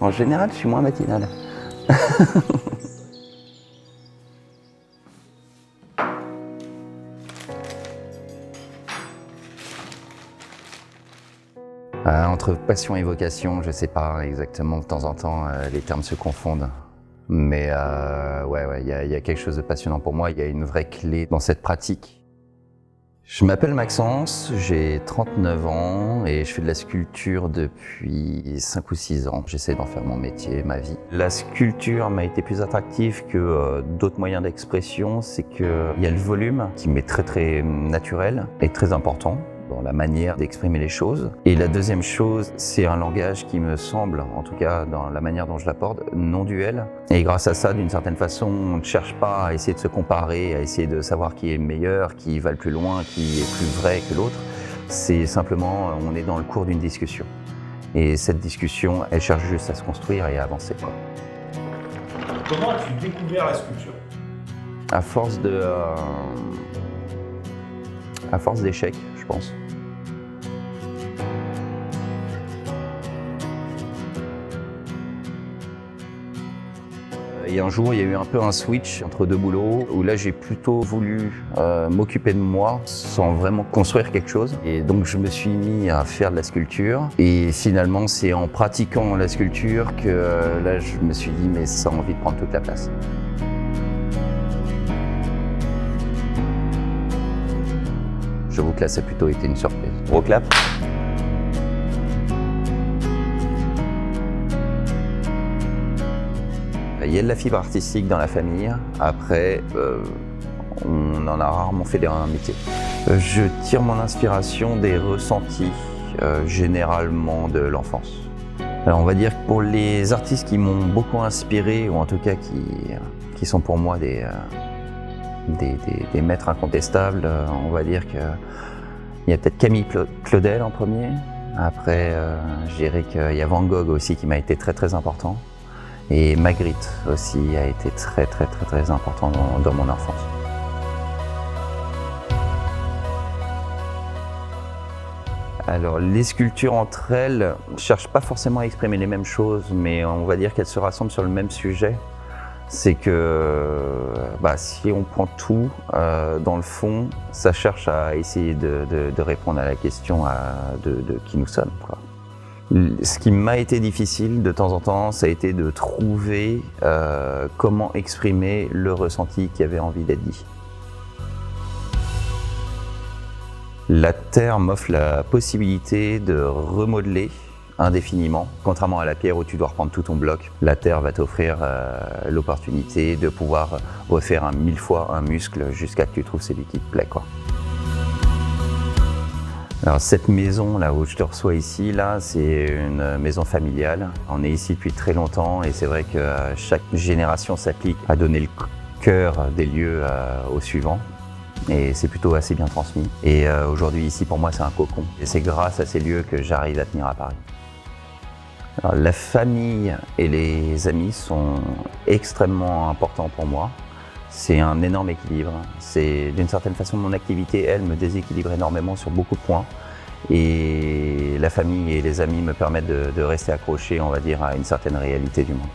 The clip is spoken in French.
En général, je suis moins matinal. Entre passion et vocation, je sais pas exactement, de temps en temps, les termes se confondent. Mais ouais, il y a quelque chose de passionnant pour moi, il y a une vraie clé dans cette pratique. Je m'appelle Maxence, j'ai 39 ans et je fais de la sculpture depuis 5 ou 6 ans. J'essaie d'en faire mon métier, ma vie. La sculpture m'a été plus attractive que d'autres moyens d'expression, c'est qu'il y a le volume qui m'est très naturel et très important dans la manière d'exprimer les choses. Et la deuxième chose, c'est un langage qui me semble, en tout cas dans la manière dont je l'aborde, non duel. Et grâce à ça, d'une certaine façon, on ne cherche pas à essayer de se comparer, à essayer de savoir qui est meilleur, qui va le plus loin, qui est plus vrai que l'autre. C'est simplement, on est dans le cours d'une discussion. Et cette discussion, elle cherche juste à se construire et à avancer, quoi. Comment as-tu découvert la sculpture? À force d'échecs, je pense. Et un jour, il y a eu un peu un switch entre deux boulots où là, j'ai plutôt voulu m'occuper de moi sans vraiment construire quelque chose. Et donc, je me suis mis à faire de la sculpture. Et finalement, c'est en pratiquant la sculpture que là, je me suis dit, mais ça a envie de prendre toute la place. J'avoue que là, ça a plutôt été une surprise. Gros clap. Il y a de la fibre artistique dans la famille. Après, on en a rarement fait un métier. Je tire mon inspiration des ressentis, généralement de l'enfance. Alors, on va dire que pour les artistes qui m'ont beaucoup inspiré, ou en tout cas qui sont pour moi des maîtres incontestables, on va dire qu'il y a peut-être Camille Claudel en premier. Après, je dirais qu'il y a Van Gogh aussi qui m'a été très important. Et Magritte aussi a été très important dans mon enfance. Alors, les sculptures entre elles ne cherchent pas forcément à exprimer les mêmes choses, mais on va dire qu'elles se rassemblent sur le même sujet. C'est que si on prend tout, dans le fond, ça cherche à essayer de répondre à la question de qui nous sommes, quoi. Ce qui m'a été difficile de temps en temps, ça a été de trouver comment exprimer le ressenti qui avait envie d'être dit. La Terre m'offre la possibilité de remodeler indéfiniment. Contrairement à la pierre où tu dois reprendre tout ton bloc, la Terre va t'offrir l'opportunité de pouvoir refaire 1000 fois un muscle jusqu'à ce que tu trouves celui qui te plaît, quoi. Alors cette maison là où je te reçois ici, là, c'est une maison familiale. On est ici depuis très longtemps et c'est vrai que chaque génération s'applique à donner le cœur des lieux au suivant. Et c'est plutôt assez bien transmis. Et aujourd'hui ici pour moi c'est un cocon. Et c'est grâce à ces lieux que j'arrive à tenir à Paris. Alors, la famille et les amis sont extrêmement importants pour moi. C'est un énorme équilibre. C'est d'une certaine façon mon activité, elle, me déséquilibre énormément sur beaucoup de points. Et la famille et les amis me permettent de rester accroché, on va dire, à une certaine réalité du monde.